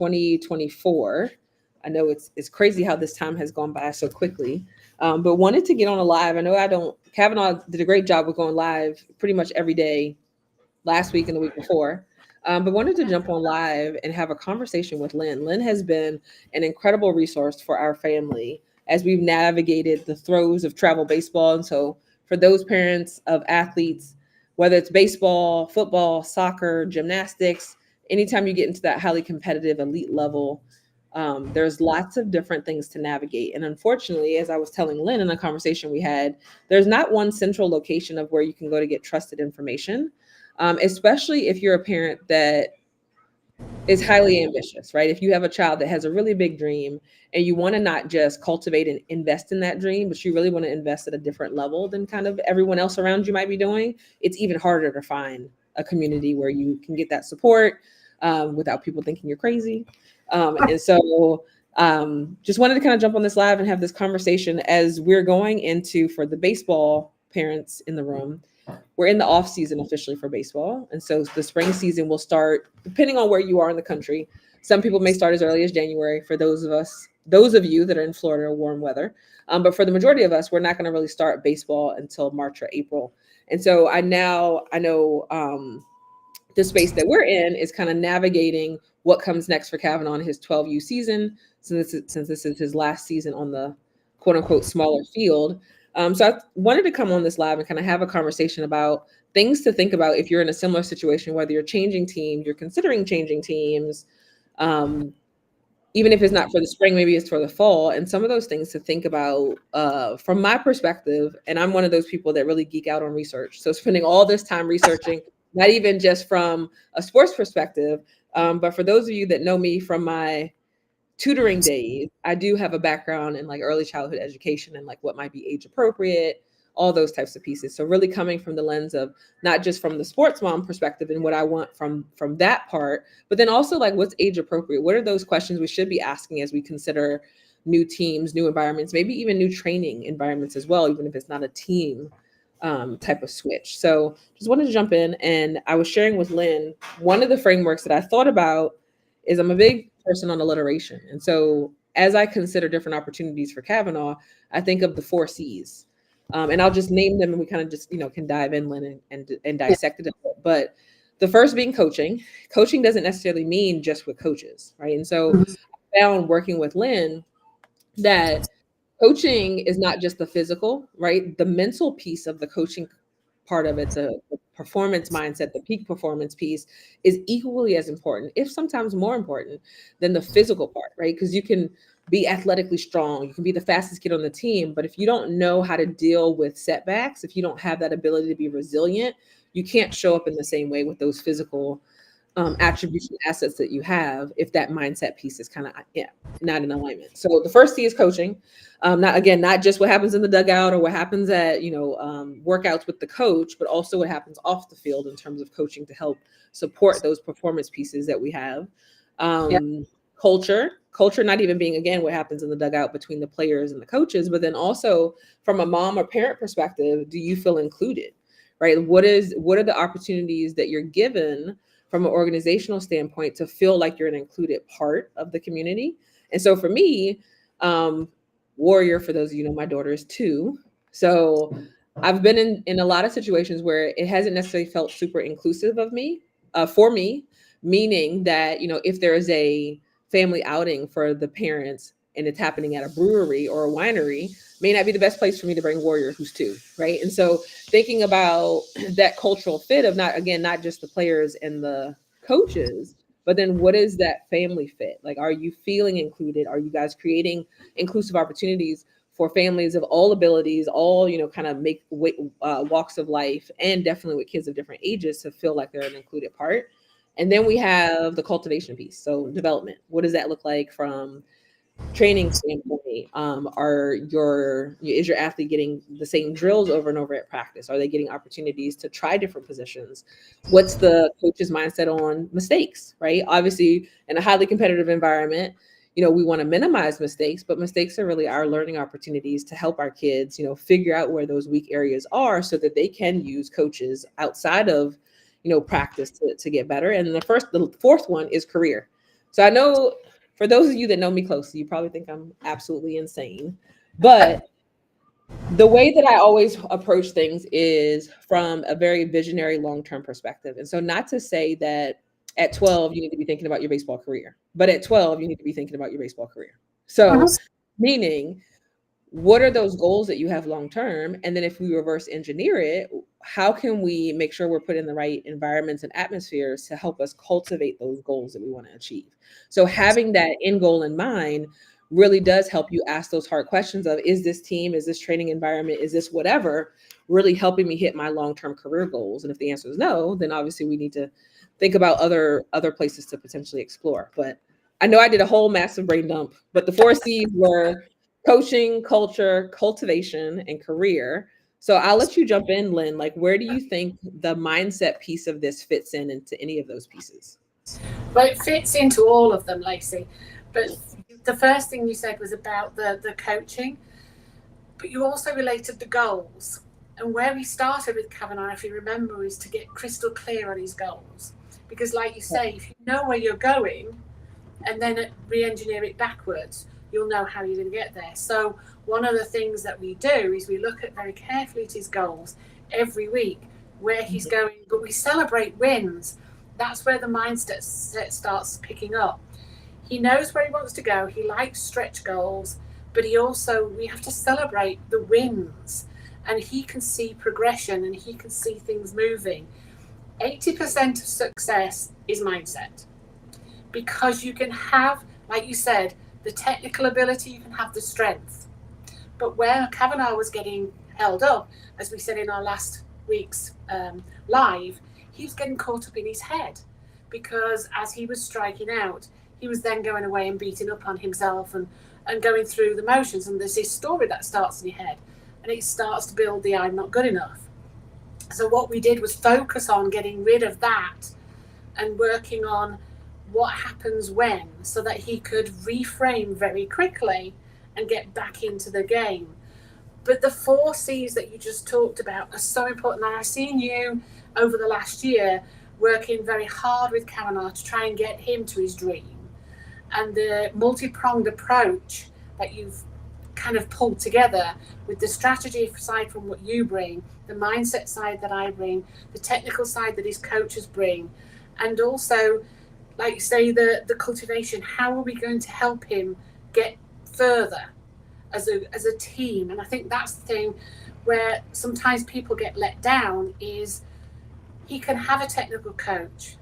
2024. I know it's crazy how this time has gone by so quickly, but wanted to get on a live. I know I don't. Kavanaugh did a great job with going live pretty much every day last week and the week before. But wanted to jump on live and have a conversation with Lynn. Lynn has been an incredible resource for our family as we've navigated the throes of travel baseball. And so, for those parents of athletes, whether it's baseball, football, soccer, gymnastics, anytime you get into that highly competitive elite level, there's lots of different things to navigate. And unfortunately, as I was telling Lynn in a conversation we had, there's not one central location of where you can go to get trusted information, especially if you're a parent that is highly ambitious, right? If you have a child that has a really big dream and you want to not just cultivate and invest in that dream, but you really want to invest at a different level than kind of everyone else around you might be doing, it's even harder to find a community where you can get that support without people thinking you're crazy. And so just wanted to kind of jump on this live and have this conversation as we're going into, for the baseball parents in the room, we're in the off season officially for baseball. And so the spring season will start depending on where you are in the country. Some people may start as early as January for those of you that are in Florida or warm weather. But for the majority of us, we're not going to really start baseball until March or April. And so I know the space that we're in is kind of navigating what comes next for Kavanaugh in his 12U season, since this is his last season on the quote unquote smaller field. So I wanted to come on this live and kind of have a conversation about things to think about if you're in a similar situation, whether you're changing teams, you're considering changing teams, even if it's not for the spring, maybe it's for the fall, and some of those things to think about from my perspective. And I'm one of those people that really geek out on research. So spending all this time researching, not even just from a sports perspective, but for those of you that know me from my tutoring days, I do have a background in like early childhood education and like what might be age appropriate, all those types of pieces. So really coming from the lens of not just from the sports mom perspective and what I want from that part, but then also like what's age appropriate? What are those questions we should be asking as we consider new teams, new environments, maybe even new training environments as well, even if it's not a team type of switch. So just wanted to jump in, and I was sharing with Lynn, one of the frameworks that I thought about is I'm a big person on alliteration. And so as I consider different opportunities for Kavanaugh, I think of the 4 C's. And I'll just name them and we kind of just, can dive in, Lynn, and dissect it a bit. But the first being coaching. Coaching doesn't necessarily mean just with coaches, right? And so I found working with Lynn that coaching is not just the physical, right? The mental piece of the coaching part of it, the performance mindset, the peak performance piece is equally as important, if sometimes more important than the physical part, right? Because you can be athletically strong, you can be the fastest kid on the team, but if you don't know how to deal with setbacks, if you don't have that ability to be resilient, you can't show up in the same way with those physical attributes and assets that you have if that mindset piece is kind of not in alignment. So the first C is coaching. Not just what happens in the dugout or what happens at workouts with the coach, but also what happens off the field in terms of coaching to help support those performance pieces that we have. Culture, not even being again what happens in the dugout between the players and the coaches, but then also from a mom or parent perspective, do you feel included, right? What are the opportunities that you're given from an organizational standpoint to feel like you're an included part of the community? And so for me, Warrior, for those of you know, my daughter is 2. So I've been in a lot of situations where it hasn't necessarily felt super inclusive of me, for me, meaning that, if there is a family outing for the parents and it's happening at a brewery or a winery, may not be the best place for me to bring Warrior, who's 2, right? And so thinking about that cultural fit of not just the players and the coaches, but then what is that family fit? Like, are you feeling included? Are you guys creating inclusive opportunities for families of all abilities, all, kind of make walks of life, and definitely with kids of different ages to feel like they're an included part? And then we have the cultivation piece. So development, what does that look like from training standpoint? Is your athlete getting the same drills over and over at practice? Are they getting opportunities to try different positions? What's the coach's mindset on mistakes, right? Obviously, in a highly competitive environment, we want to minimize mistakes, but mistakes are really our learning opportunities to help our kids, figure out where those weak areas are so that they can use coaches outside of, practice to get better. And the 4th one is career. So I know for those of you that know me closely, you probably think I'm absolutely insane. But the way that I always approach things is from a very visionary long-term perspective. And so not to say that at 12 you need to be thinking about your baseball career, but at 12 you need to be thinking about your baseball career. So meaning what are those goals that you have long term? And then if we reverse engineer it, how can we make sure we're put in the right environments and atmospheres to help us cultivate those goals that we want to achieve? So having that end goal in mind really does help you ask those hard questions of, is this team, is this training environment, is this whatever really helping me hit my long-term career goals? And if the answer is no, then obviously we need to think about other places to potentially explore. But I know I did a whole massive brain dump, but the 4 C's were coaching, culture, cultivation, and career. So I'll let you jump in, Lynn. Like, where do you think the mindset piece of this fits in into any of those pieces? Well, it fits into all of them, Lacey. But the first thing you said was about the coaching, but you also related the goals. And where we started with Kavanaugh, if you remember, is to get crystal clear on his goals. Because, like you say, if you know where you're going and then re engineer it backwards, you'll know how you're going to get there. So, one of the things that we do is we look at very carefully at his goals every week, where he's going, but we celebrate wins. That's where the mindset starts picking up. He knows where he wants to go. He likes stretch goals, but we have to celebrate the wins, and he can see progression and he can see things moving. 80% of success is mindset, because you can have, like you said, the technical ability, you can have the strength. But where Kavanaugh was getting held up, as we said in our last week's live, he was getting caught up in his head, because as he was striking out, he was then going away and beating up on himself and going through the motions. And there's this story that starts in your head, and it starts to build the I'm not good enough. So what we did was focus on getting rid of that and working on what happens when, so that he could reframe very quickly and get back into the game. But the 4 C's that you just talked about are so important. And I've seen you over the last year working very hard with Kavanaugh to try and get him to his dream. And the multi-pronged approach that you've kind of pulled together with the strategy side from what you bring, the mindset side that I bring, the technical side that his coaches bring, and also, like you say, the cultivation. How are we going to help him get further as a team? And I think that's the thing where sometimes people get let down, is he can have a technical coach,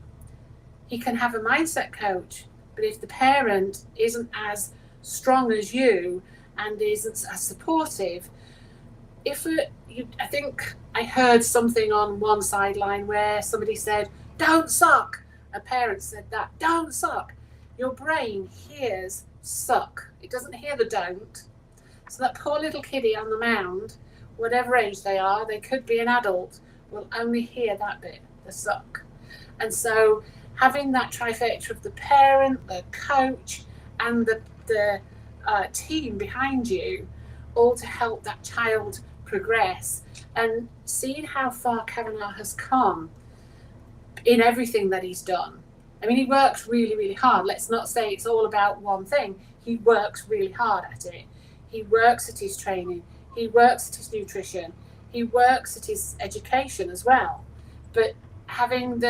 he can have a mindset coach, but if the parent isn't as strong as you and isn't as supportive, I think I heard something on one sideline where somebody said, "Don't suck." A parent said that, "Don't suck." Your brain hears suck. It doesn't hear the don't. So that poor little kiddie on the mound, whatever age they are, they could be an adult, will only hear that bit, the suck. And so having that trifecta of the parent, the coach, and the team behind you, all to help that child progress, and seeing how far Kavanaugh has come in everything that he's done. I mean, he works really, really hard. Let's not say it's all about one thing. He works really hard at it. He works at his training. He works at his nutrition. He works at his education as well. But having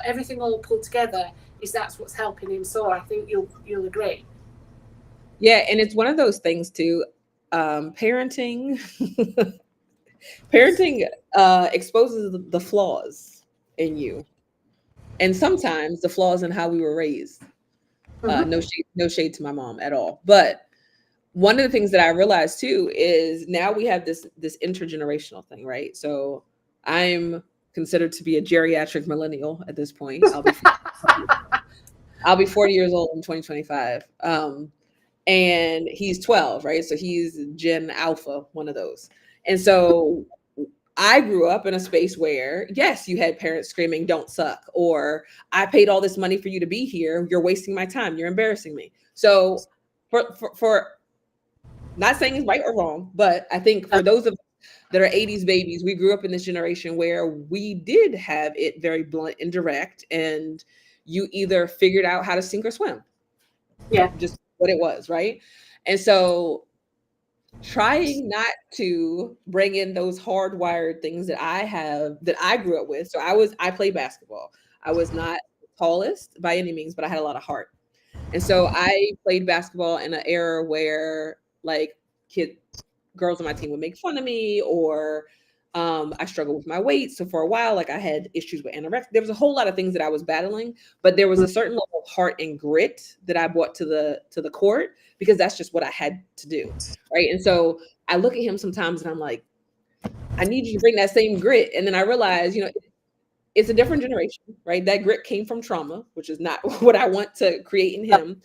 everything all pulled together, that's what's helping him soar. I think you'll agree. Yeah, and it's one of those things too. Parenting, parenting exposes the flaws in you, and sometimes the flaws in how we were raised. Mm-hmm. No shade to my mom at all, but one of the things that I realized too is now we have this intergenerational thing, right? So I'm considered to be a geriatric millennial at this point. I'll be 40 years old in 2025. And he's 12, right? So he's Gen Alpha, one of those. And so I grew up in a space where, yes, you had parents screaming, "Don't suck," or "I paid all this money for you to be here. You're wasting my time. You're embarrassing me." So for not saying it's right or wrong, but I think for those of us that are 80s babies, we grew up in this generation where we did have it very blunt and direct, and you either figured out how to sink or swim. Yeah. just what it was, right? And so trying not to bring in those hardwired things that I have that I grew up with. So I played basketball. I was not the tallest by any means, but I had a lot of heart. And so I played basketball in an era where like kid girls on my team would make fun of me, or I struggled with my weight. So for a while, like I had issues with anorexia. There was a whole lot of things that I was battling, but there was a certain level of heart and grit that I brought to the court because that's just what I had to do. Right. And so I look at him sometimes and I'm like, I need you to bring that same grit. And then I realize, it's a different generation, right? That grit came from trauma, which is not what I want to create in him.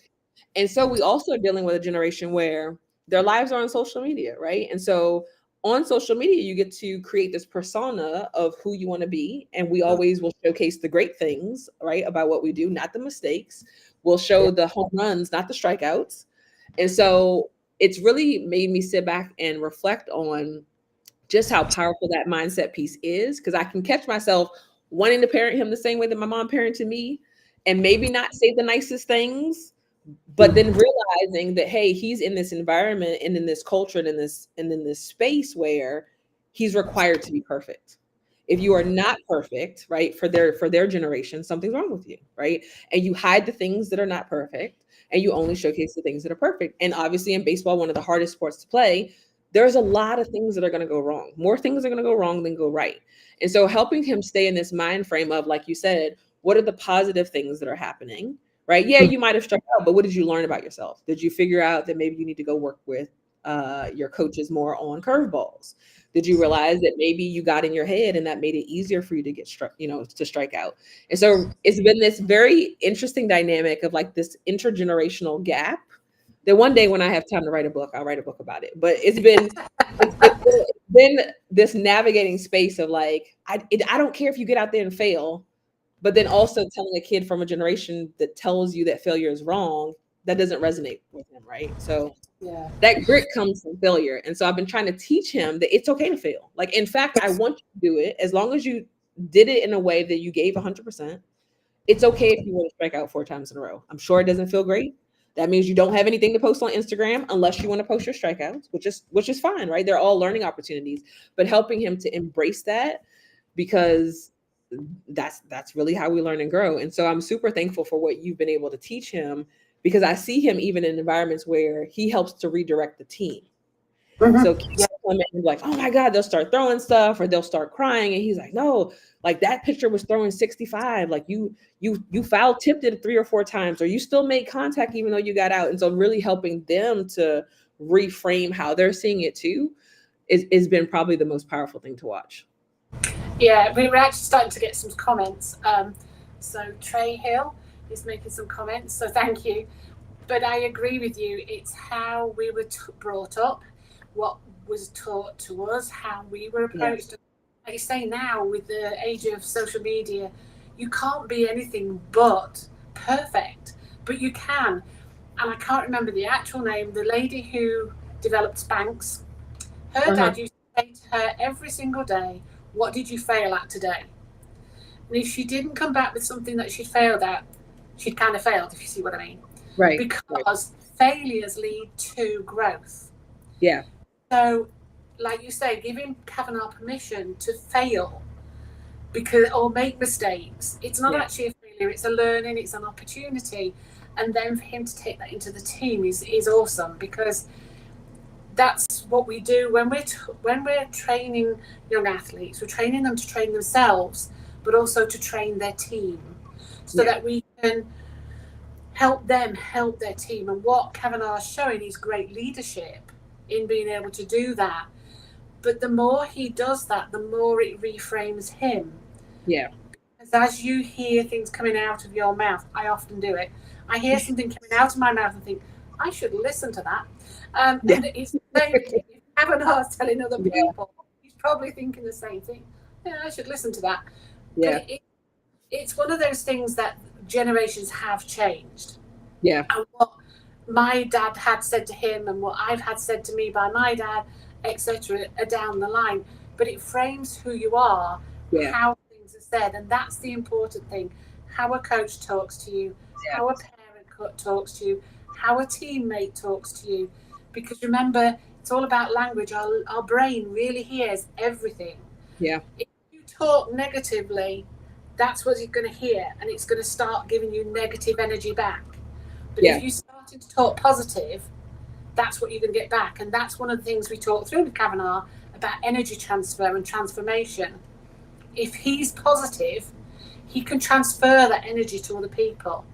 And so we also are dealing with a generation where their lives are on social media, right? And so on social media, you get to create this persona of who you want to be. And we always will showcase the great things, right, about what we do, not the mistakes. We'll show the home runs, not the strikeouts. And so it's really made me sit back and reflect on just how powerful that mindset piece is, because I can catch myself wanting to parent him the same way that my mom parented me and maybe not say the nicest things, but then realizing that hey, he's in this environment and in this culture and in this space where he's required to be perfect. If you are not perfect, right, for their generation, something's wrong with you, right? And you hide the things that are not perfect and you only showcase the things that are perfect. And obviously in baseball, one of the hardest sports to play, there's a lot of things that are going to go wrong. More things are going to go wrong than go right. And so helping him stay in this mind frame of, like you said, what are the positive things that are happening? Right? Yeah, you might have struck out, but what did you learn about yourself? Did you figure out that maybe you need to go work with your coaches more on curveballs? Did you realize that maybe you got in your head and that made it easier for you to get struck, to strike out? And so it's been this very interesting dynamic of like this intergenerational gap that one day when I have time to write a book, I'll write a book about it. But it's been this navigating space of like, I don't care if you get out there and fail, but then also telling a kid from a generation that tells you that failure is wrong, that doesn't resonate with him, right? So Yeah. that grit comes from failure. And so I've been trying to teach him that it's okay to fail. Like, in fact, I want you to do it as long as you did it in a way that you gave 100%. It's okay if you were to strike out 4 times in a row. I'm sure it doesn't feel great. That means you don't have anything to post on Instagram unless you want to post your strikeouts, which is fine, right? They're all learning opportunities, but helping him to embrace that, because that's really how we learn and grow. And so I'm super thankful for what you've been able to teach him, because I see him even in environments where he helps to redirect the team. So kids Yeah. come in and be like, oh my God, they'll start throwing stuff or they'll start crying. And he's like, no, like that pitcher was throwing 65. Like you foul tipped it 3 or 4 times, or you still made contact even though you got out. And so really helping them to reframe how they're seeing it too is been probably the most powerful thing to watch. Yeah, we were actually starting to get some comments. So Trey Hill is making some comments, so thank you. But I agree with you. It's how we were brought up, what was taught to us, how we were Yeah. approached. Like you say, now with the age of social media, you can't be anything but perfect, but you can. And I can't remember the actual name. The lady who developed Spanx, her Uh-huh. dad used to say to her every single day, "What did you fail at today?" And if she didn't come back with something that she'd failed at, she'd kind of failed, if you see what I mean. Right. Right. Because failures lead to growth. Yeah. So, like you say, giving Kavanaugh permission to fail or make mistakes. It's not Yeah. actually a failure, it's a learning, it's an opportunity. And then for him to take that into the team is awesome, because that's what we do when we're training young athletes. We're training them to train themselves, but also to train their team, so Yeah. that we can help them help their team. And what Kavanaugh is showing is great leadership in being able to do that. But the more he does that, the more it reframes him. Yeah. Because as you hear things coming out of your mouth, I often do it. I hear something coming out of my mouth and think, I should listen to that. Yeah. And it's the same thing. If Kavanaugh's telling other Yeah. people, he's probably thinking the same thing. Yeah, I should listen to that. Yeah. But it's one of those things that generations have changed. Yeah. And what my dad had said to him and what I've had said to me by my dad, etc., are down the line. But it frames who you are, Yeah. how things are said, and that's the important thing. How a coach talks to you, Yeah. how a parent talks to you, how a teammate talks to you. Because remember, it's all about language. Our brain really hears everything. Yeah. If you talk negatively, that's what you're going to hear, and it's going to start giving you negative energy back. But Yeah. if you started to talk positive, that's what you're going to get back. And that's one of the things we talked through with Kavanaugh about energy transfer and transformation. If he's positive, he can transfer that energy to other people.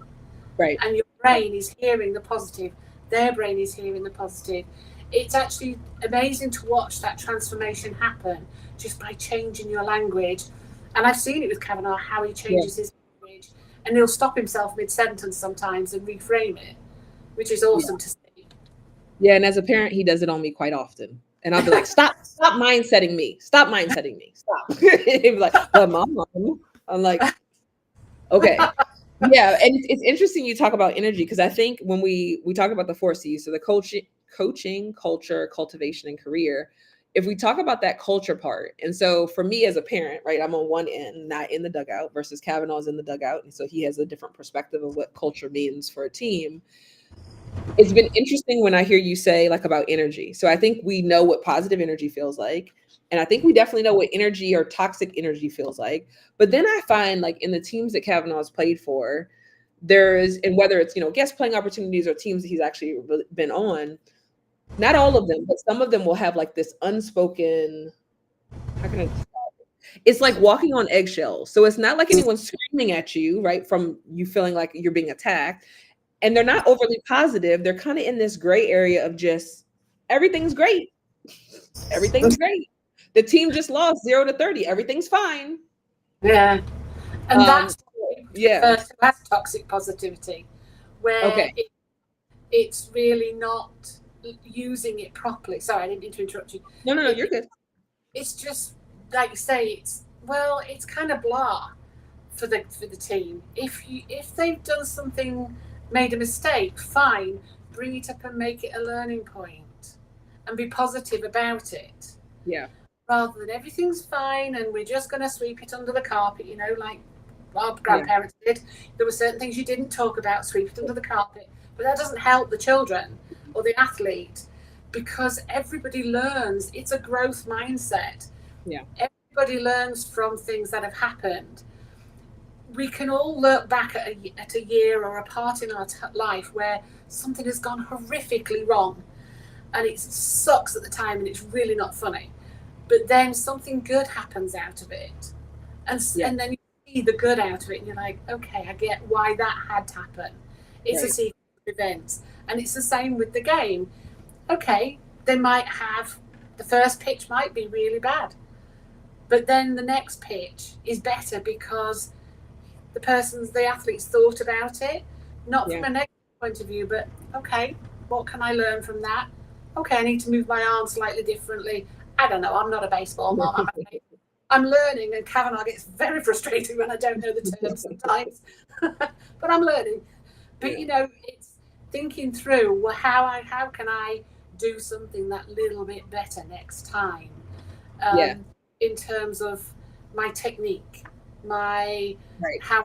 Right. And your brain is hearing the positive, their brain is hearing the positive. It's actually amazing to watch that transformation happen just by changing your language. And I've seen it with Kavanaugh, how he changes his language, and he'll stop himself mid-sentence sometimes and reframe it, which is awesome to see. Yeah, and as a parent, he does it on me quite often. And I'll be like, stop mindsetting me. Stop mindsetting me. Stop. He'd be like, but mom. I'm like, okay. Yeah. And it's interesting you talk about energy, because I think when we talk about the 4 C's, so the coaching, culture, cultivation, and career, if we talk about that culture part, and so for me as a parent, right, I'm on one end, not in the dugout, versus Kavanaugh's in the dugout. And so he has a different perspective of what culture means for a team. It's been interesting when I hear you say like about energy. So I think we know what positive energy feels like. And I think we definitely know what energy or toxic energy feels like. But then I find like in the teams that Kavanaugh's played for, there's, and whether it's, guest playing opportunities or teams that he's actually been on, not all of them, but some of them will have like this unspoken, how can I describe it? It's like walking on eggshells. So it's not like anyone's screaming at you, right? From you feeling like you're being attacked. And they're not overly positive. They're kind of in this gray area of just everything's great. Everything's great. The team just lost 0-30. Everything's fine. Yeah. And that's yeah. That's toxic positivity, where it's really not using it properly. Sorry, I didn't mean to interrupt you. No, you're good. It's just like you say, it's kind of blah for the team. If they've done something, made a mistake, fine, bring it up and make it a learning point and be positive about it. Yeah. Rather than everything's fine and we're just going to sweep it under the carpet, like our grandparents did. There were certain things you didn't talk about, sweep it under the carpet. But that doesn't help the children or the athlete, because everybody learns. It's a growth mindset. Yeah. Everybody learns from things that have happened. We can all look back at a year or a part in our life where something has gone horrifically wrong, and it sucks at the time and it's really not funny. But then something good happens out of it, and then you see the good out of it, and you're like, okay, I get why that had to happen. It's a sequence of events, and it's the same with the game. Okay, they might have, the first pitch might be really bad, but then the next pitch is better because the athletes thought about it, not from a negative point of view, but okay, what can I learn from that? Okay, I need to move my arm slightly differently. I don't know, I'm not a baseball mom. I'm learning, and Kavanaugh gets very frustrated when I don't know the terms sometimes. But I'm learning. But it's thinking through, well, how can I do something that little bit better next time? In terms of my technique, my how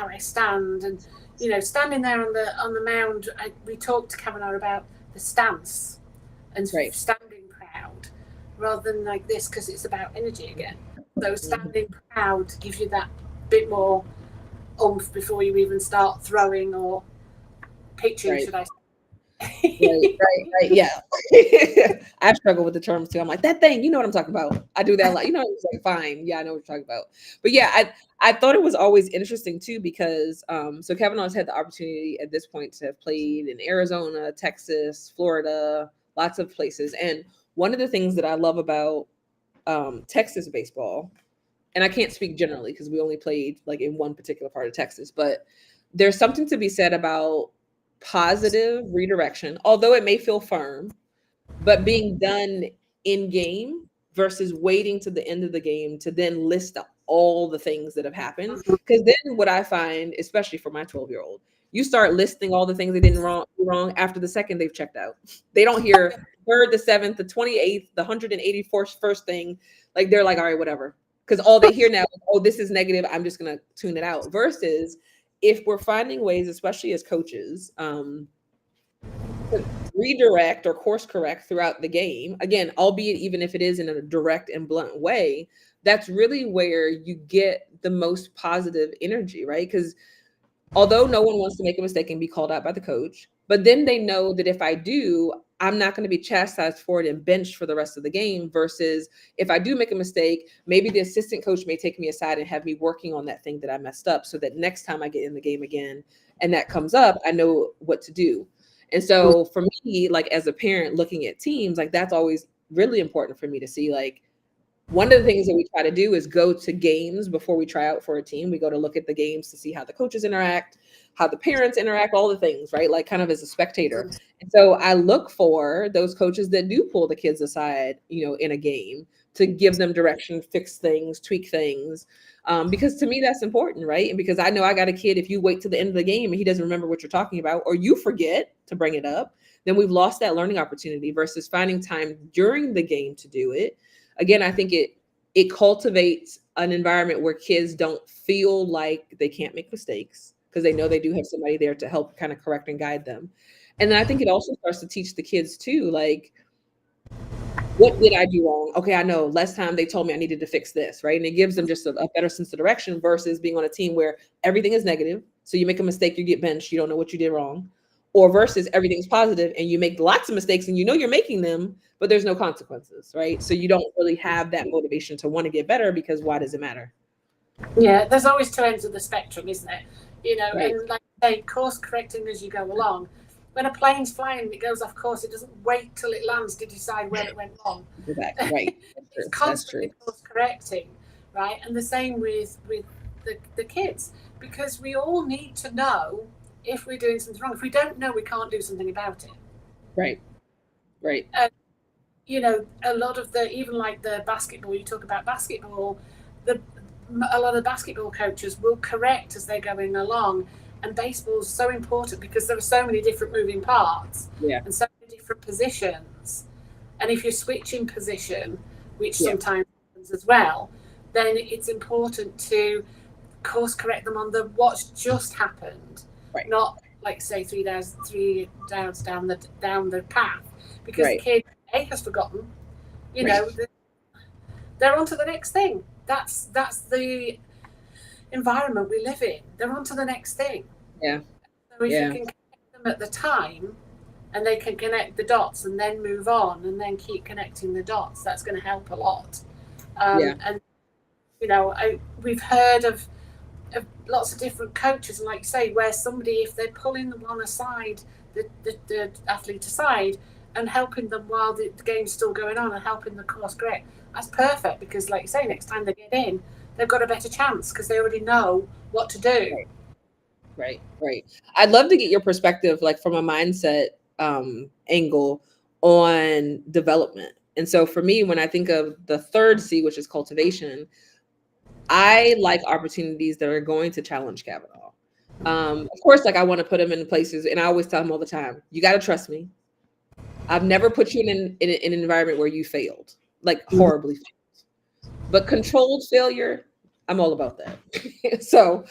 I stand, and standing there on the mound. We talked to Kavanaugh about the stance and standing proud, rather than like this, because it's about energy again. So standing proud gives you that bit more oomph before you even start throwing or pitching, should I say. Right. Yeah. I struggle with the terms too. I'm like, that thing, you know what I'm talking about. I do that a lot. It's like, fine. Yeah, I know what you're talking about. But yeah, I thought it was always interesting too, because so Kavanaugh's had the opportunity at this point to have played in Arizona, Texas, Florida, lots of places. And one of the things that I love about Texas baseball, and I can't speak generally because we only played like in one particular part of Texas, but there's something to be said about positive redirection, although it may feel firm, but being done in game versus waiting to the end of the game to then list all the things that have happened. Because then what I find, especially for my 12-year-old, you start listing all the things they didn't wrong after the second they've checked out. They don't hear third, the seventh, the 28th, the 184th first thing. Like they're like, all right, whatever. Because all they hear now is, oh, this is negative, I'm just going to tune it out. Versus if we're finding ways, especially as coaches, redirect or course correct throughout the game, again, albeit even if it is in a direct and blunt way, that's really where you get the most positive energy, right? Because although no one wants to make a mistake and be called out by the coach, but then they know that if I do, I'm not going to be chastised for it and benched for the rest of the game. Versus if I do make a mistake, maybe the assistant coach may take me aside and have me working on that thing that I messed up so that next time I get in the game again and that comes up, I know what to do. And so for me, like as a parent looking at teams, like that's always really important for me to see, like, one of the things that we try to do is go to games before we try out for a team. We go to look at the games to see how the coaches interact, how the parents interact, all the things, right? Like kind of as a spectator. And so I look for those coaches that do pull the kids aside, in a game to give them direction, fix things, tweak things. Because to me, that's important, right? And because I know I got a kid, if you wait to the end of the game and he doesn't remember what you're talking about, or you forget to bring it up, then we've lost that learning opportunity versus finding time during the game to do it. Again, I think it cultivates an environment where kids don't feel like they can't make mistakes because they know they do have somebody there to help kind of correct and guide them. And then I think it also starts to teach the kids too, like, what did I do wrong? Okay, I know last time they told me I needed to fix this, right? And it gives them just a better sense of direction versus being on a team where everything is negative. So you make a mistake, you get benched, you don't know what you did wrong. Or versus everything's positive and you make lots of mistakes and you're making them, but there's no consequences, right? So you don't really have that motivation to want to get better because why does it matter? Yeah, there's always two ends of the spectrum, isn't it? Right. And like I say, course correcting as you go along. When a plane's flying and it goes off course, it doesn't wait till it lands to decide where it went wrong. Exactly. Right. It's constantly course correcting, right? And the same with the kids, because we all need to know if we're doing something wrong. If we don't know, we can't do something about it. Right. Right. A lot of even like the basketball, you talk about basketball, a lot of basketball coaches will correct as they're going along. And baseball is so important because there are so many different moving parts, and so many different positions. And if you're switching position, which sometimes happens as well, then it's important to course correct them on what's just happened, not like say three downs down the path, because the kid A has forgotten, they're on to the next thing. That's the environment we live in. They're on to the next thing. Yeah. So if you can connect them at the time and they can connect the dots and then move on and then keep connecting the dots, that's going to help a lot. And we've heard of lots of different coaches, and like you say, where somebody, if they're pulling the one aside, the athlete aside, and helping them while the game's still going on and helping the course correct, that's perfect, because like you say, next time they get in, they've got a better chance because they already know what to do. Right. I'd love to get your perspective, like from a mindset angle on development. And so for me, when I think of the third C, which is cultivation, I like opportunities that are going to challenge Kavanaugh. Of course, like I want to put him in places, and I always tell him all the time, you got to trust me. I've never put you in an environment where you failed, like horribly failed. But controlled failure, I'm all about that. So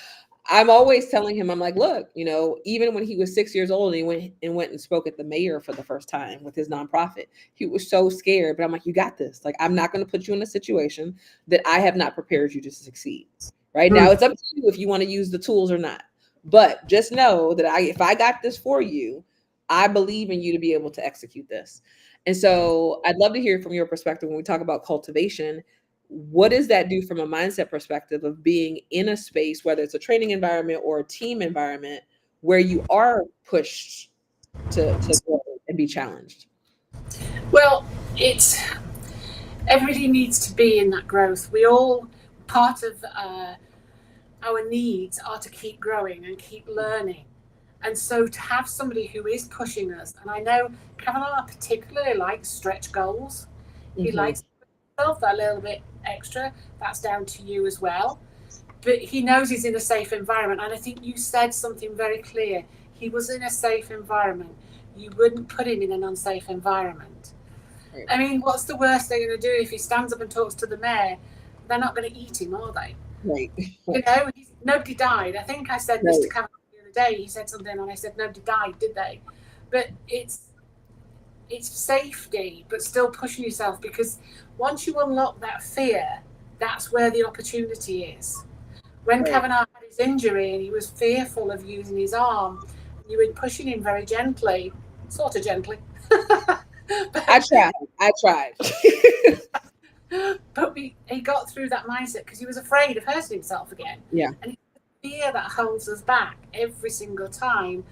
I'm always telling him, I'm like, look, even when he was 6 years old and he went and spoke at the mayor for the first time with his nonprofit, he was so scared. But I'm like, you got this. Like, I'm not going to put you in a situation that I have not prepared you to succeed. Right now, it's up to you if you want to use the tools or not. But just know that if I got this for you, I believe in you to be able to execute this. And so I'd love to hear from your perspective when we talk about cultivation. What does that do from a mindset perspective of being in a space, whether it's a training environment or a team environment, where you are pushed to grow and be challenged? Well, everybody needs to be in that growth. We all, part of our needs are to keep growing and keep learning. And so to have somebody who is pushing us, and I know Kavanaugh particularly likes stretch goals. He likes himself that little bit extra. That's down to you as well. But he knows he's in a safe environment. And I think you said something very clear. He was in a safe environment. You wouldn't put him in an unsafe environment. Right. I mean, what's the worst they're going to do if he stands up and talks to the mayor? They're not going to eat him, are they? Right. Nobody died. I think I said this to Kavanaugh the other day. He said something and I said, nobody died, did they? But it's it's safety, but still pushing yourself, because once you unlock that fear, that's where the opportunity is. When Kavanagh had his injury and he was fearful of using his arm, you were pushing him very gently, sort of gently. I tried. But he got through that mindset because he was afraid of hurting himself again. Yeah. And it's the fear that holds us back every single time.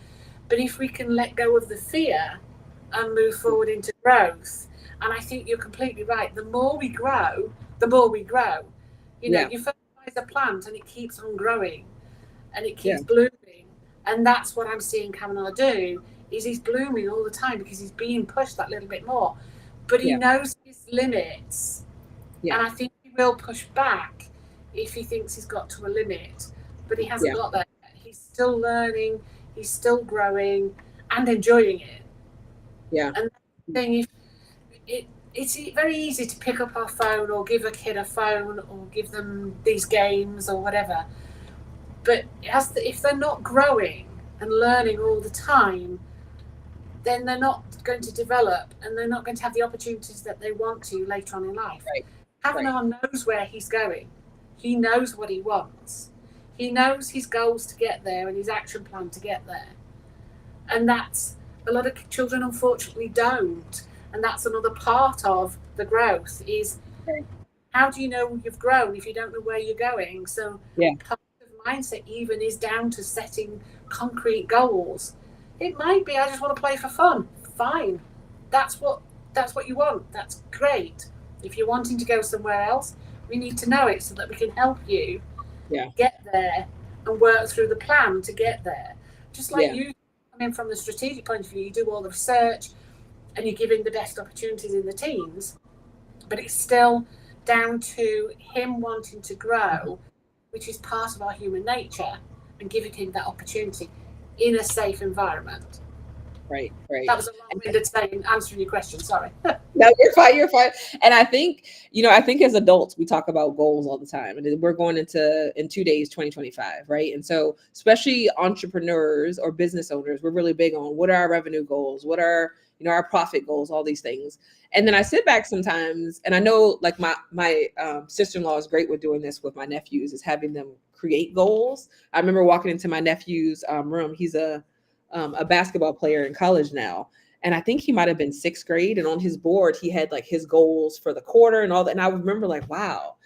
But if we can let go of the fear and move forward into growth, and I think you're completely right, the more we grow, the more we grow. You know, you fertilize a plant and it keeps on growing and it keeps blooming. And that's what I'm seeing Kavanagh do, is he's blooming all the time because he's being pushed that little bit more. But he knows his limits. And I think he will push back if he thinks he's got to a limit. But he hasn't got there yet. He's still learning, he's still growing and enjoying it. Yeah. And the thing, it's very easy to pick up our phone or give a kid a phone or give them these games or whatever. But if they're not growing and learning all the time, then they're not going to develop and they're not going to have the opportunities that they want to later on in life. Kavanagh knows where he's going. He knows what he wants. He knows his goals to get there and his action plan to get there. And that's, a lot of children unfortunately don't. And that's another part of the growth is, how do you know you've grown if you don't know where you're going? So part of mindset even is down to setting concrete goals. It might be, I just want to play for fun. Fine. That's what you want. That's great. If you're wanting to go somewhere else, we need to know it so that we can help you get there and work through the plan to get there. Just like you come in from the strategic point of view, you do all the research and you're giving the best opportunities in the teams, but it's still down to him wanting to grow, which is part of our human nature, and giving him that opportunity in a safe environment. Right. That was a long-winded saying, answering your question. Sorry. No, you're fine. And I think, I think as adults, we talk about goals all the time, and we're going into, in 2 days, 2025, right? And so especially entrepreneurs or business owners, we're really big on what are our revenue goals? What are, our profit goals, all these things. And then I sit back sometimes, and I know like my sister-in-law is great with doing this with my nephews, is having them create goals. I remember walking into my nephew's room. He's a basketball player in college now. And I think he might've been 6th grade. And on his board, he had like his goals for the quarter and all that. And I remember like, wow.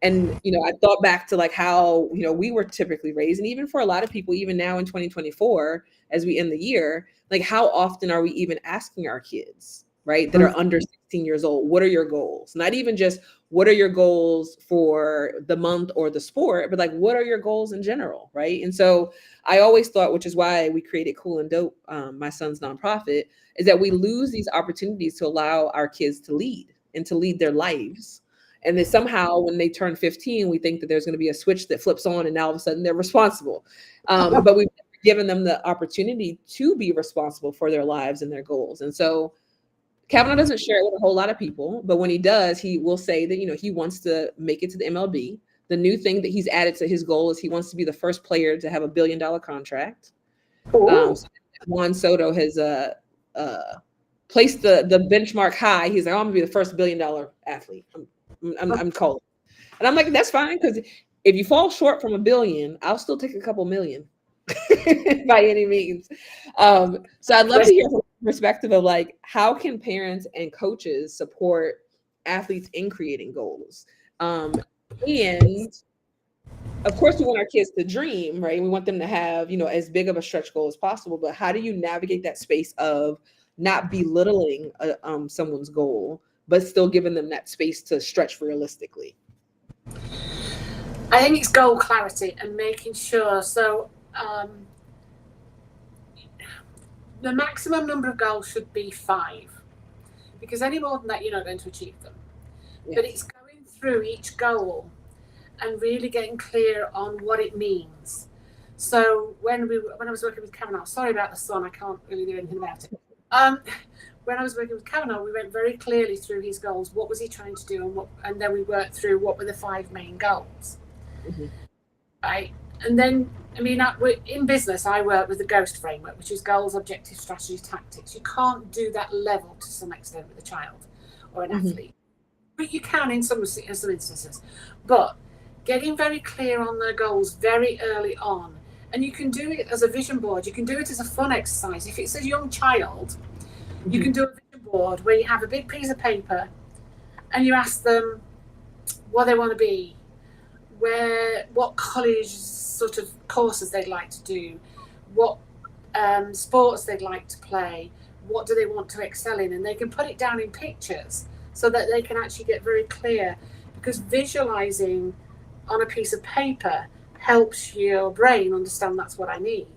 And, I thought back to like how, we were typically raised. And even for a lot of people, even now in 2024, as we end the year, like how often are we even asking our kids, right, that are under 16 years old, what are your goals? Not even just what are your goals for the month or the sport, but like, what are your goals in general, right? And so I always thought, which is why we created Cool and Dope, my son's nonprofit, is that we lose these opportunities to allow our kids to lead and to lead their lives. And then somehow when they turn 15, we think that there's going to be a switch that flips on and now all of a sudden they're responsible. But we've given them the opportunity to be responsible for their lives and their goals. And so Kavanagh doesn't share it with a whole lot of people, but when he does, he will say that, he wants to make it to the MLB. The new thing that he's added to his goal is he wants to be the first player to have $1 billion contract. So Juan Soto has placed the benchmark high. He's like, I'm gonna be the first $1 billion athlete. I'm cold. And I'm like, that's fine, because if you fall short from $1 billion, I'll still take a couple million by any means. So I'd love to hear from the perspective of like, how can parents and coaches support athletes in creating goals? And of course, we want our kids to dream, right? We want them to have, as big of a stretch goal as possible. But how do you navigate that space of not belittling someone's goal, but still giving them that space to stretch realistically? I think it's goal clarity and making sure. So the maximum number of goals should be 5, because any more than that, you're not going to achieve them. Yes. But it's going through each goal and really getting clear on what it means. So when I was working with Kavanagh, sorry about the sun, I can't really do anything about it. When I was working with Kavanagh, we went very clearly through his goals. What was he trying to do, and then we worked through what were the 5 main goals. Mm-hmm. Right, And then, I mean, in business, I work with the GHOST framework, which is goals, objectives, strategies, tactics. You can't do that level to some extent with a child or an athlete, but you can in some instances. But getting very clear on their goals very early on, and you can do it as a vision board. You can do it as a fun exercise. If it's a young child, you can do a vision board where you have a big piece of paper and you ask them what they want to be, what college sort of courses they'd like to do, what sports they'd like to play, what do they want to excel in, and they can put it down in pictures so that they can actually get very clear, because visualizing on a piece of paper helps your brain understand that's what I need.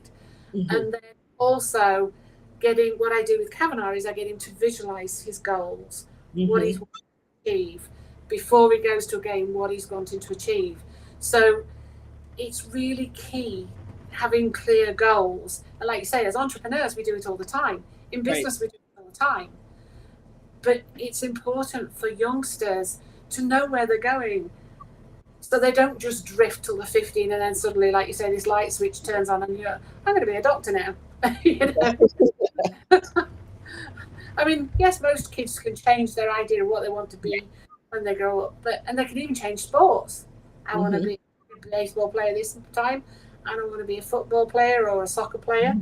And then also getting, what I do with Kavanaugh is I get him to visualize his goals, what he's wanting to achieve before he goes to a game, what he's wanting to achieve. So it's really key having clear goals. And like you say, as entrepreneurs, we do it all the time. In business, we do it all the time. But it's important for youngsters to know where they're going, so they don't just drift till they're 15 and then suddenly, like you say, this light switch turns on and you're, I'm going to be a doctor now. You know? I mean, yes, most kids can change their idea of what they want to be when they grow up, and they can even change sports. I want to be a baseball player this time, and I want to be a football player or a soccer player,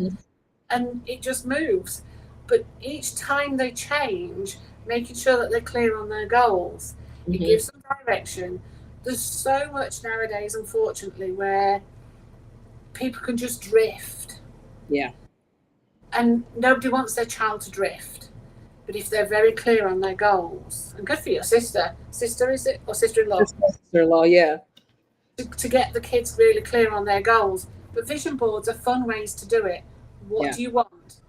and it just moves. But each time they change, making sure that they're clear on their goals, it gives them direction. There's so much nowadays, unfortunately, where people can just drift. Yeah. And nobody wants their child to drift. But if they're very clear on their goals, and good for your sister. Sister, is it? Or sister-in-law? Sister-in-law, yeah. To get the kids really clear on their goals. But vision boards are fun ways to do it. What do you want?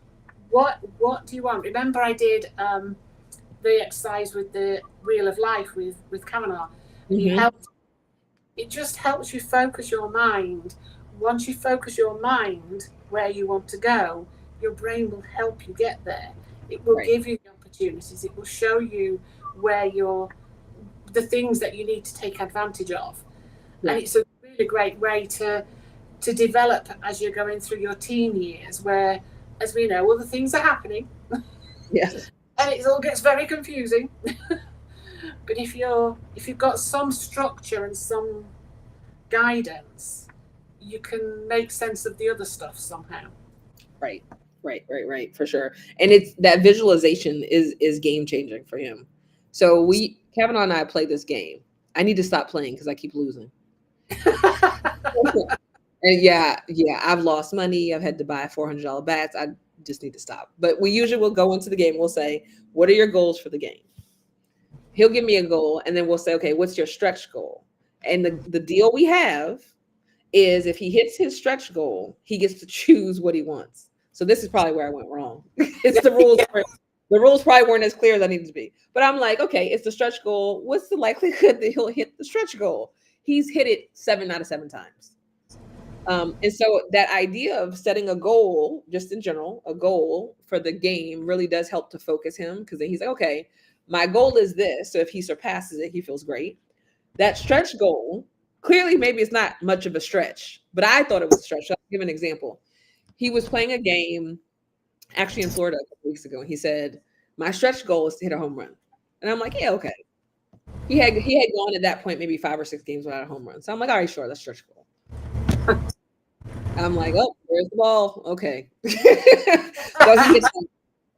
What do you want? Remember I did the exercise with the Wheel of Life with Kavanaugh. It just helps you focus your mind. Once you focus your mind where you want to go, your brain will help you get there. It will give you the opportunities. It will show you where the things that you need to take advantage of. And it's a really great way to develop as you're going through your teen years, where, as we know, other things are happening. And it all gets very confusing. But if you've got some structure and some guidance, you can make sense of the other stuff somehow. Right, for sure. And it's that visualization is game changing for him. So Kavanaugh and I play this game. I need to stop playing because I keep losing. And yeah, I've lost money. I've had to buy $400 bats. I just need to stop. But we usually will go into the game. We'll say, what are your goals for the game? He'll give me a goal, and then we'll say, okay, what's your stretch goal? And the deal we have is if he hits his stretch goal, he gets to choose what he wants. So this is probably where I went wrong. It's the rules. The rules probably weren't as clear as I needed to be. But I'm like, okay, it's the stretch goal. What's the likelihood that he'll hit the stretch goal? He's hit it 7 out of 7 times. And so that idea of setting a goal, just in general, a goal for the game really does help to focus him, because then he's like, okay, my goal is this. So if he surpasses it, he feels great. That stretch goal, clearly maybe it's not much of a stretch, but I thought it was a stretch. I'll give an example. He was playing a game actually in Florida a couple weeks ago, and he said, my stretch goal is to hit a home run. And I'm like, yeah, okay. He had gone at that point maybe 5 or 6 games without a home run. So I'm like, all right, sure, that's stretch goal. I'm like, oh, there's the ball. Okay. So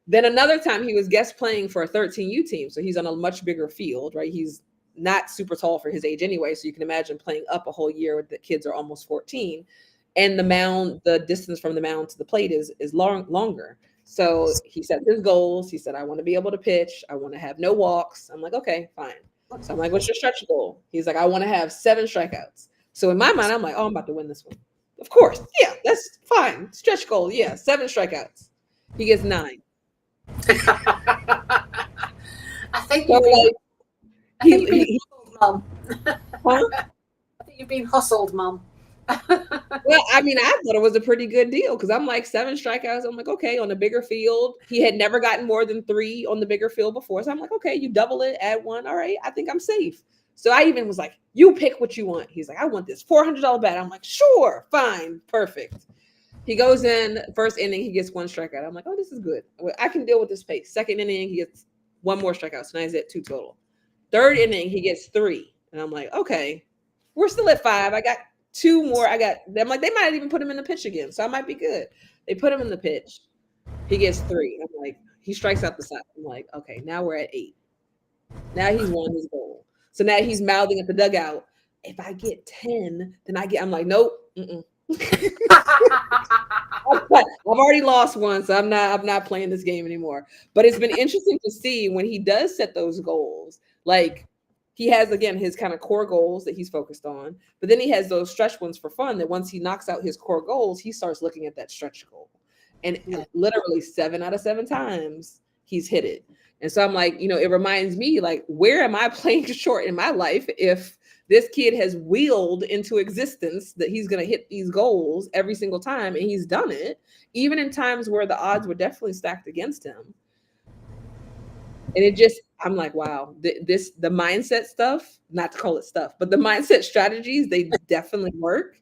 then another time he was guest playing for a 13U team. So he's on a much bigger field, right? He's not super tall for his age anyway. So you can imagine playing up a whole year with the kids are almost 14. And the distance from the mound to the plate is longer. So he set his goals. He said, I want to be able to pitch. I want to have no walks. I'm like, okay, fine. So I'm like, what's your stretch goal? He's like, I want to have 7 strikeouts. So in my mind, I'm like, oh, I'm about to win this one. Of course. Yeah, that's fine. Stretch goal. Yeah, 7 strikeouts. He gets 9. I think you've been hustled, Mum. I think you've been hustled, Mum. Well, I mean, I thought it was a pretty good deal, because I'm like 7 strikeouts. I'm like, okay, on a bigger field. He had never gotten more than 3 on the bigger field before. So I'm like, okay, you double it, add 1. All right, I think I'm safe. So I even was like, you pick what you want. He's like, I want this $400 bet. I'm like, sure, fine, perfect. He goes in, first inning, he gets 1 strikeout. I'm like, oh, this is good. I can deal with this pace. Second inning, he gets 1 more strikeout. So now he's at 2 total. Third inning, he gets 3. And I'm like, okay, we're still at 5. I got 2 more. I'm like, they might even put him in the pitch again. So I might be good. They put him in the pitch. He gets 3. I'm like, he strikes out the side. I'm like, okay, now we're at 8. Now he's won his goal. So now he's mouthing at the dugout. If I get 10, then I'm like, nope. I've already lost one, so I'm not playing this game anymore. But it's been interesting to see when he does set those goals. Like he has again his kind of core goals that he's focused on, but then he has those stretch ones for fun that once he knocks out his core goals, he starts looking at that stretch goal. And literally 7 out of 7 times he's hit it. And so I'm like, it reminds me, like, where am I playing short in my life if this kid has willed into existence that he's going to hit these goals every single time, and he's done it, even in times where the odds were definitely stacked against him. And I'm like, wow, the mindset stuff, not to call it stuff, but the mindset strategies, they definitely work,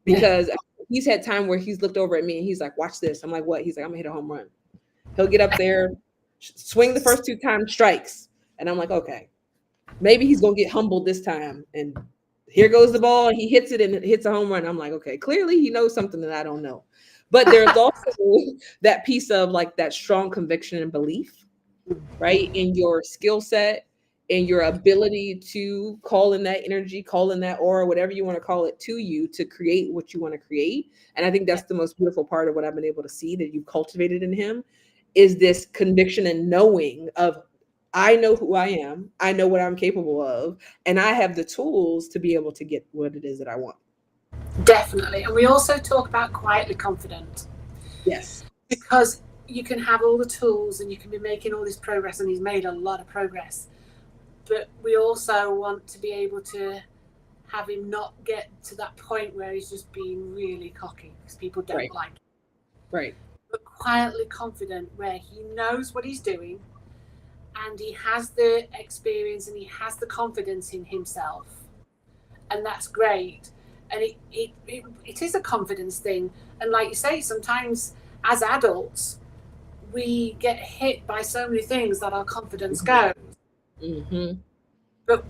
because he's had time where he's looked over at me and he's like, watch this. I'm like, what? He's like, I'm gonna hit a home run. He'll get up there, swing the first 2 times, strikes. And I'm like, okay, maybe he's going to get humbled this time. And here goes the ball, and he hits it and it hits a home run. I'm like, okay, clearly he knows something that I don't know. But there's also that piece of like that strong conviction and belief, right, in your skill set, in your ability to call in that energy, call in that aura, whatever you want to call it, to you to create what you want to create. And I think that's the most beautiful part of what I've been able to see that you've cultivated in him, is this conviction and knowing of, I know who I am, I know what I'm capable of, and I have the tools to be able to get what it is that I want. Definitely. And we also talk about quietly confident. Yes. Because you can have all the tools and you can be making all this progress, and he's made a lot of progress. But we also want to be able to have him not get to that point where he's just being really cocky, because people don't like it. Right. But quietly confident, where he knows what he's doing and he has the experience and he has the confidence in himself. And that's great. And it is a confidence thing. And like you say, sometimes as adults, we get hit by so many things that our confidence goes. Mm-hmm. But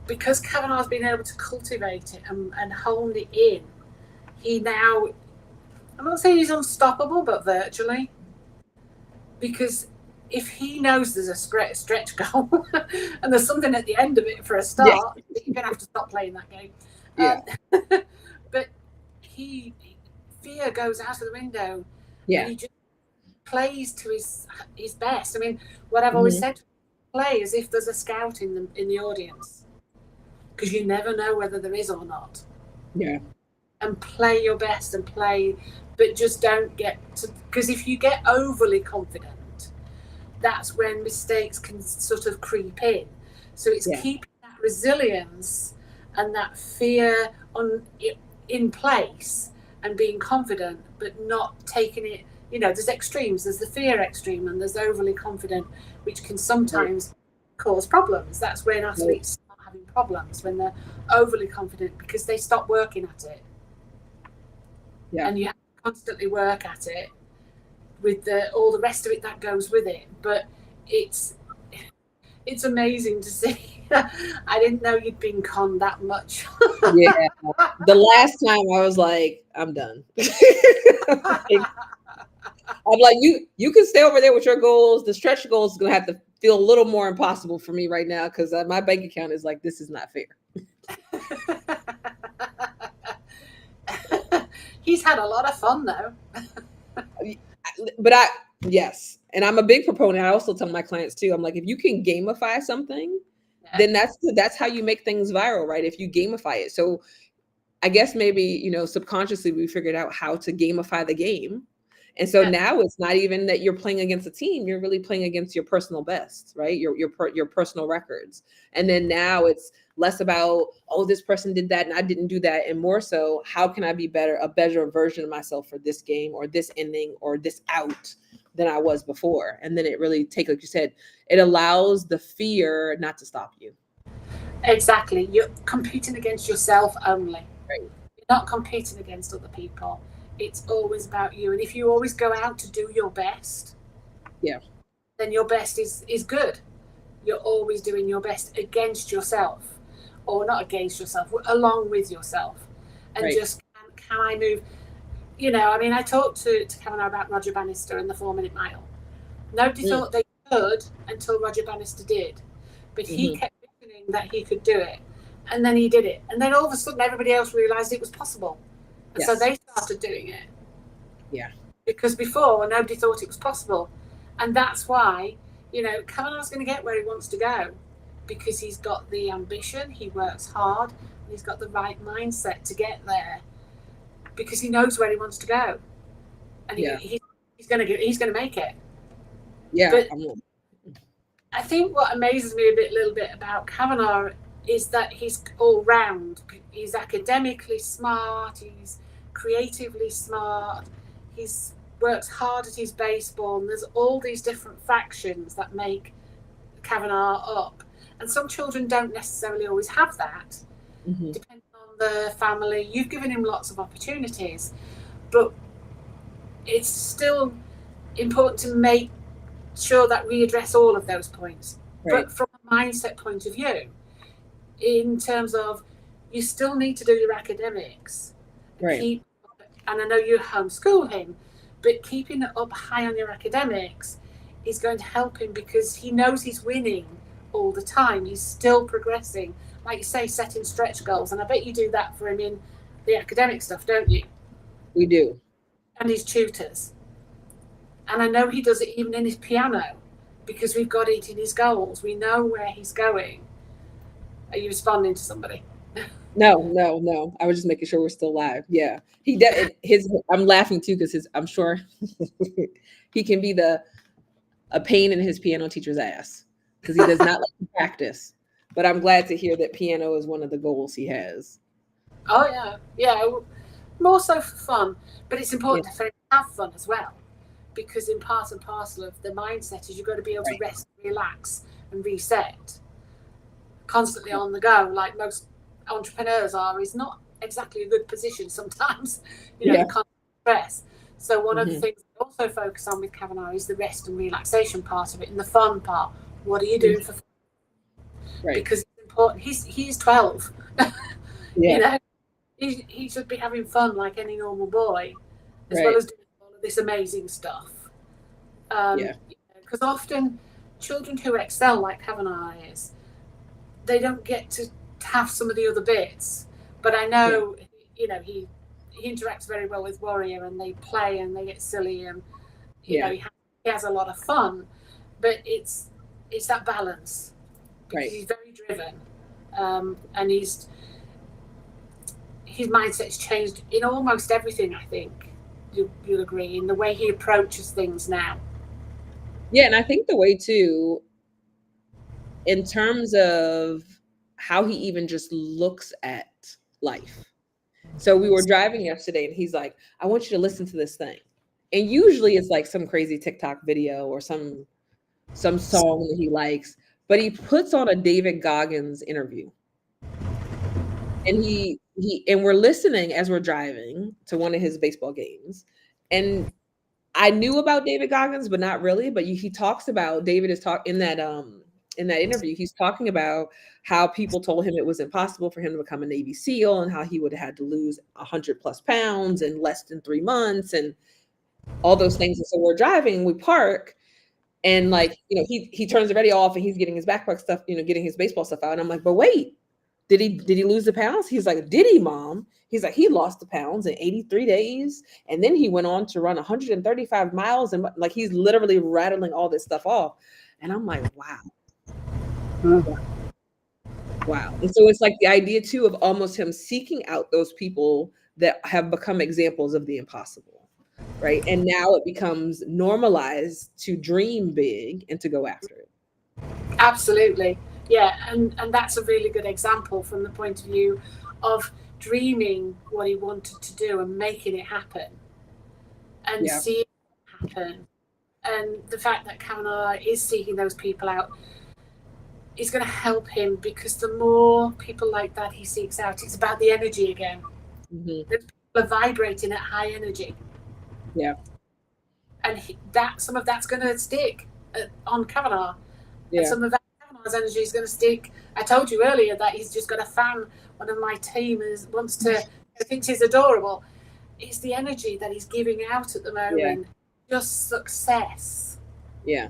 because Kavanagh's been able to cultivate it and hone it in, he now, I'm not saying he's unstoppable, but virtually. Because if he knows there's a stretch goal and there's something at the end of it for a start, you're going to have to stop playing that game. Yeah. But fear goes out of the window. Yeah. And he just plays to his best. I mean, what I've always said, play as if there's a scout in the audience, because you never know whether there is or not. Yeah. And play your best and play, but just don't get to, because if you get overly confident, that's when mistakes can sort of creep in. So it's keeping that resilience and that fear in place and being confident, but not taking it, there's extremes. There's the fear extreme and there's overly confident, which can sometimes cause problems. That's when athletes start having problems, when they're overly confident, because they stop working at it. Yeah. And you have to constantly work at it with all the rest of it that goes with it. But it's amazing to see. I didn't know you'd been conned that much. Yeah. The last time I was like, I'm done. I'm like, you can stay over there with your goals. The stretch goals is going to have to feel a little more impossible for me right now, because my bank account is like, this is not fair. He's had a lot of fun though. But yes. And I'm a big proponent. I also tell my clients too, I'm like, if you can gamify something, then that's how you make things viral, right? If you gamify it. So I guess maybe, subconsciously we figured out how to gamify the game. And so now it's not even that you're playing against a team, you're really playing against your personal best, right? Your personal records. And then now it's less about, oh, this person did that and I didn't do that. And more so, how can I be a better version of myself for this game or this inning or this out than I was before? And then it really like you said, it allows the fear not to stop you. Exactly. You're competing against yourself only. Right. You're not competing against other people. It's always about you. And if you always go out to do your best, Yeah. then your best is good. You're always doing your best against yourself, or not against yourself, along with yourself. And Right. just, can I move? You know, I mean, I talked to Kavanagh about Roger Bannister and the 4 Minute Mile. Nobody thought they could until Roger Bannister did. But he kept visioning that he could do it. And then he did it. And then all of a sudden, everybody else realised it was possible. And so they started doing it. Yeah. Because before, nobody thought it was possible. And that's why, you know, Kavanagh's going to get where he wants to go. Because he's got the ambition, he works hard, and he's got the right mindset to get there. Because he knows where he wants to go. And he's going to make it. Yeah. But I think what amazes me a little bit about Kavanagh is that he's all round. He's academically smart. He's creatively smart. He's works hard at his baseball. And there's all these different factions that make Kavanagh up. And some children don't necessarily always have that, depending on the family. You've given him lots of opportunities, but it's still important to make sure that we address all of those points. Right. But from a mindset point of view, in terms of you still need to do your academics. Right. And I know you homeschool him, but keeping it up high on your academics is going to help him because he knows he's winning all the time. He's still progressing. Like you say, setting stretch goals. And I bet you do that for him in the academic stuff, don't you? We do. And his tutors. And I know he does it even in his piano because we've got it in his goals. We know where he's going. Are you responding to somebody? No. I was just making sure we're still live. Yeah. I'm laughing too because I'm sure he can be a pain in his piano teacher's ass because he does not like to practice. But I'm glad to hear that piano is one of the goals he has. Oh, yeah. Yeah. More so for fun. But it's important to have fun as well. Because in part and parcel of the mindset is you've got to be able to rest, relax, and reset. Constantly on the go, like most entrepreneurs are, is not exactly a good position sometimes. You know, you can't stress. So one of the things we also focus on with Kavanagh is the rest and relaxation part of it and the fun part. What are you doing for fun? Right. Because it's important. He's 12. You know, he should be having fun like any normal boy, as well as doing all of this amazing stuff. Because often children who excel like Kavanagh is, they don't get to have some of the other bits. But I know, you know, he interacts very well with Warrior and they play and they get silly and, you know, he has a lot of fun. But it's that balance. Because he's very driven. And his mindset's changed in almost everything, I think. You'll agree, in the way he approaches things now. Yeah, and I think the way too, in terms of how he even just looks at life. So we were driving yesterday and he's like, I want you to listen to this thing. And usually it's like some crazy TikTok video or some song that he likes, but he puts on a David Goggins interview. And and we're listening as we're driving to one of his baseball games. And I knew about David Goggins, but not really. But he talks about in that interview, he's talking about how people told him it was impossible for him to become a Navy SEAL and how he would have had to lose 100+ pounds in less than 3 months and all those things. And so we're driving, we park, and like, you know, he turns the radio off and he's getting his backpack stuff, you know, getting his baseball stuff out. And I'm like, but wait, did he lose the pounds? He's like, did he, Mom? He's like, he lost the pounds in 83 days. And then he went on to run 135 miles. And like, he's literally rattling all this stuff off. And I'm like, wow. Wow. And so it's like the idea too of almost him seeking out those people that have become examples of the impossible. Right. And now it becomes normalized to dream big and to go after it. Absolutely. Yeah. And that's a really good example from the point of view of dreaming what he wanted to do and making it happen and seeing it happen. And the fact that Kavanagh is seeking those people out. is going to help him, because the more people like that he seeks out, it's about the energy again. Mm-hmm. People are vibrating at high energy. Yeah. And that some of that's going to stick on Kavanaugh, and Yeah. some of that Kavanaugh's energy is going to stick. I told you earlier that he's just got a fan. One of my team wants to, thinks he's adorable. It's the energy that he's giving out at the Yeah. moment. Just success. Yeah.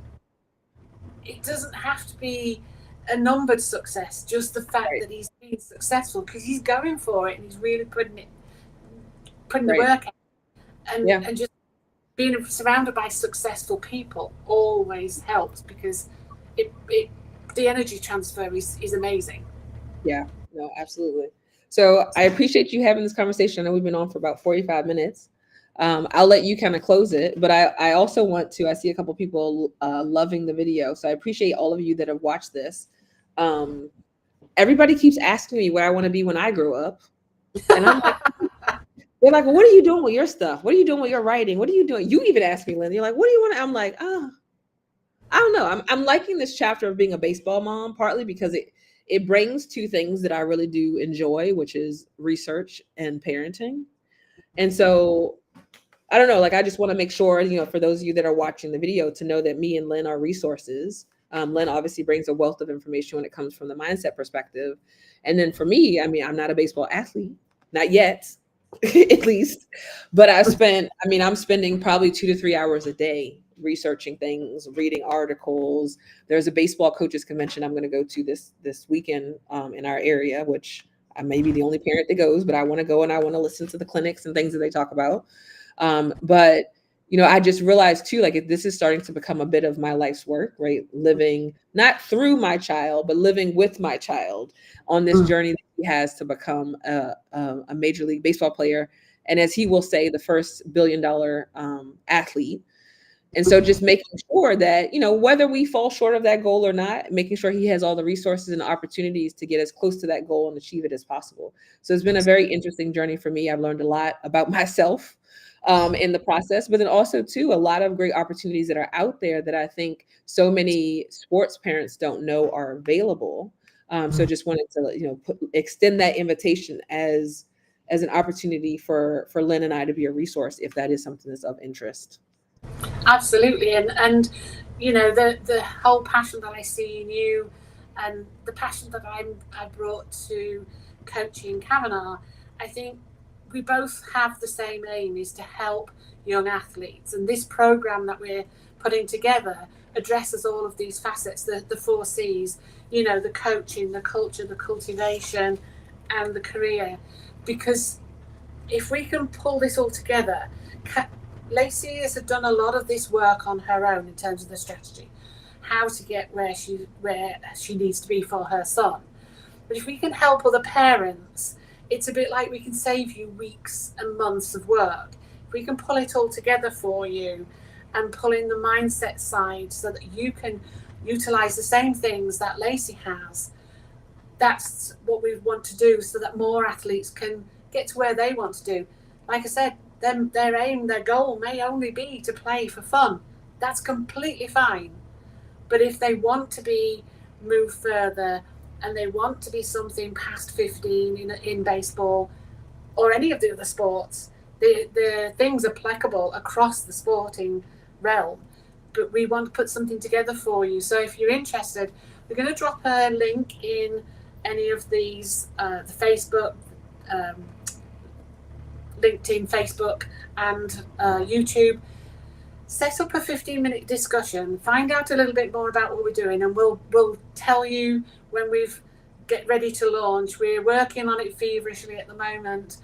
It doesn't have to be a numbered success. Just the fact Right. that he's being successful, because he's going for it and he's really putting the Right. work out, Yeah. and just being surrounded by successful people always helps, because it the energy transfer is amazing. Yeah. No, absolutely. So I appreciate you having this conversation. I know we've been on for about 45 minutes. I'll let you kind of close it, but I also want to, I see a couple people loving the video. So I appreciate all of you that have watched this. Um, Everybody keeps asking me what I want to be when I grow up. And I'm like, they're like, well, what are you doing with your stuff? What are you doing with your writing? What are you doing? You even asked me, Lynn, you're like, what do you want to, I'm like, oh, I don't know. I'm liking this chapter of being a baseball mom, partly because it brings two things that I really do enjoy, which is research and parenting. And so I don't know, like I just want to make sure, for those of you that are watching the video, to know that me and Lynn are resources. Lynn obviously brings a wealth of information when it comes from the mindset perspective. And then for me, I mean, I'm not a baseball athlete, not yet, at least, but I'm spending probably 2 to 3 hours a day researching things, reading articles. There's a baseball coaches convention I'm going to go to this weekend in our area, which I may be the only parent that goes, but I want to go and I want to listen to the clinics and things that they talk about. But I just realized too, like this is starting to become a bit of my life's work, right? Living not through my child, but living with my child on this journey that he has to become a major league baseball player, and as he will say, the first $1 billion athlete. And so just making sure that, whether we fall short of that goal or not, making sure he has all the resources and opportunities to get as close to that goal and achieve it as possible. So it's been a very interesting journey for me. I've learned a lot about myself in the process, but then also too, a lot of great opportunities that are out there that I think so many sports parents don't know are available. So just wanted to, extend that invitation as an opportunity for Lynn and I to be a resource if that is something that's of interest. Absolutely, and the whole passion that I see in you, and the passion that I brought to coaching Kavanagh, I think we both have the same aim, is to help young athletes, and this program that we're putting together addresses all of these facets, the 4 C's, the coaching, the culture, the cultivation, and the career, because if we can pull this all together, Lacey has done a lot of this work on her own in terms of the strategy, how to get where she needs to be for her son. But if we can help other parents, it's a bit like we can save you weeks and months of work. If we can pull it all together for you and pull in the mindset side so that you can utilize the same things that Lacey has, that's what we want to do, so that more athletes can get to where they want to do. Like I said, their aim, their goal may only be to play for fun. That's completely fine. But if they want to move further, and they want to be something past 15 in baseball or any of the other sports, the things applicable across the sporting realm. But we want to put something together for you. So if you're interested, we're going to drop a link in any of these, the Facebook, LinkedIn, Facebook, and YouTube. Set up a 15-minute discussion, find out a little bit more about what we're doing, and we'll tell you when we've get ready to launch. We're working on it feverishly at the moment,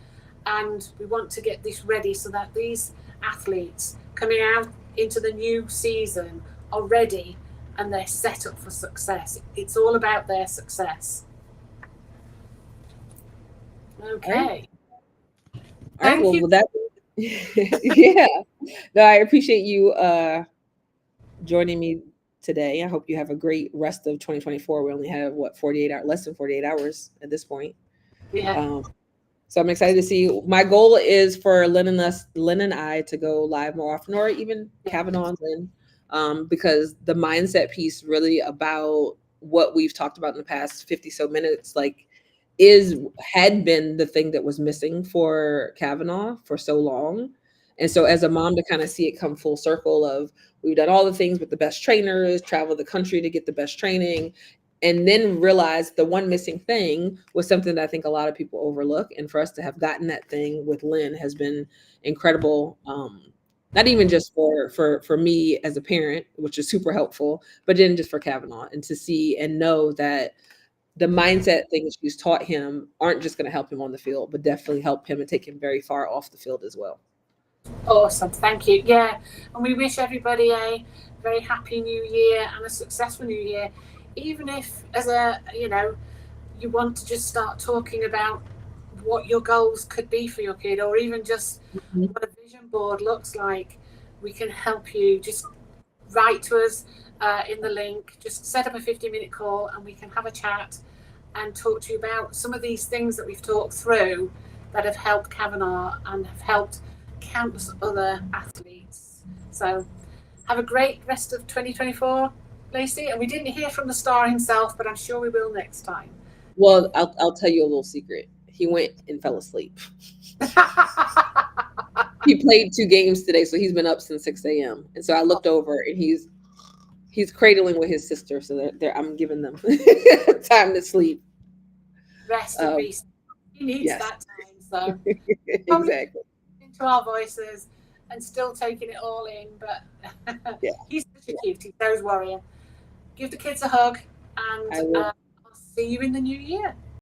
and we want to get this ready so that these athletes coming out into the new season are ready and they're set up for success. It's all about their success. Okay. All right. Thank Well, you. that yeah. No, I appreciate you joining me today. I hope you have a great rest of 2024. We only have 48 hours, less than 48 hours at this point. Yeah. So I'm excited to see. My goal is for Lynn and I to go live more often, or even Kavanaugh and Lynn, because the mindset piece really about what we've talked about in the past 50 so minutes, like had been the thing that was missing for Kavanaugh for so long. And so as a mom, to kind of see it come full circle of, we've done all the things with the best trainers, travel the country to get the best training, and then realize the one missing thing was something that I think a lot of people overlook. And for us to have gotten that thing with Lynn has been incredible. Not even just for me as a parent, which is super helpful, but then just for Kavanaugh, and to see and know that the mindset things she's taught him aren't just going to help him on the field, but definitely help him and take him very far off the field as well. Awesome, thank you. Yeah, and we wish everybody a very happy new year and a successful new year. Even if, as a you want to just start talking about what your goals could be for your kid, or even just what a vision board looks like, we can help you. Just write to us in the link. Just set up a 50-minute call, and we can have a chat and talk to you about some of these things that we've talked through that have helped Kavanaugh and have helped countless other athletes. So have a great rest of 2024, Lacey. And we didn't hear from the star himself, but I'm sure we will next time. Well, I'll tell you a little secret. He went and fell asleep. He played 2 games today, so he's been up since 6 a.m. And so I looked over, and he's cradling with his sister, so I'm giving them time to sleep. Rest and peace. He needs that time. So exactly. Into our voices and still taking it all in, but he's such a cutie, those warrior. Give the kids a hug, and I'll see you in the new year.